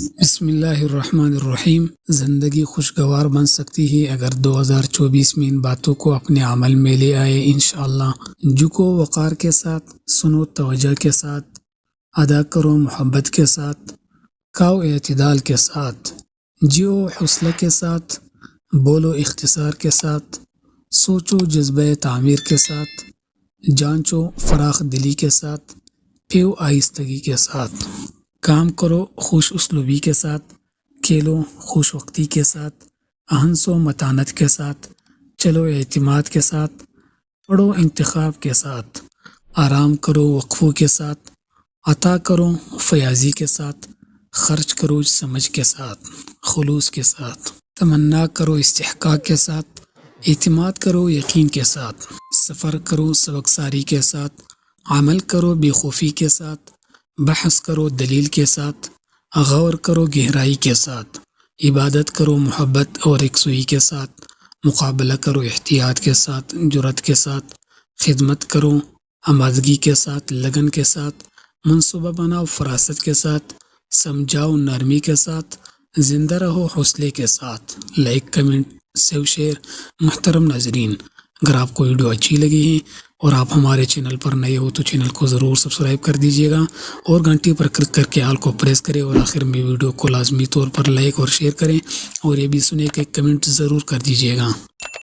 بسم اللہ الرحمن الرحیم۔ زندگی خوشگوار بن سکتی ہے اگر 2024 میں ان باتوں کو اپنے عمل میں لے آئے انشاءاللہ۔ جھکو وقار کے ساتھ، سنو توجہ کے ساتھ، ادا کرو محبت کے ساتھ، کھاؤ اعتدال کے ساتھ، جیو حوصلہ کے ساتھ، بولو اختصار کے ساتھ، سوچو جذبہ تعمیر کے ساتھ، جانچو فراخ دلی کے ساتھ، پیو آہستگی کے ساتھ، کام کرو خوش اسلوبی کے ساتھ، کھیلو خوش وقتی کے ساتھ، ہنسو متانت کے ساتھ، چلو اعتماد کے ساتھ، پڑھو انتخاب کے ساتھ، آرام کرو وقفوں کے ساتھ، عطا کرو فیاضی کے ساتھ، خرچ کرو سمجھ کے ساتھ، خلوص کے ساتھ، تمنا کرو استحقاق کے ساتھ، اعتماد کرو یقین کے ساتھ، سفر کرو سبکساری کے ساتھ، عمل کرو بے خوفی کے ساتھ، بحث کرو دلیل کے ساتھ، غور کرو گہرائی کے ساتھ، عبادت کرو محبت اور یکسوئی کے ساتھ، مقابلہ کرو احتیاط کے ساتھ، جرأت کے ساتھ، خدمت کرو آمادگی کے ساتھ، لگن کے ساتھ، منصوبہ بناؤ فراست کے ساتھ، سمجھاؤ نرمی کے ساتھ، زندہ رہو حوصلے کے ساتھ۔ Like, comment, save, share. محترم ناظرین، اگر آپ کو ویڈیو اچھی لگی ہے اور آپ ہمارے چینل پر نئے ہو تو چینل کو ضرور سبسکرائب کر دیجیے گا اور گھنٹی پر کلک کر کے آل کو پریس کریں اور آخر میں ویڈیو کو لازمی طور پر لائک اور شیئر کریں اور یہ بھی سنیں کہ کمنٹ ضرور کر دیجیے گا۔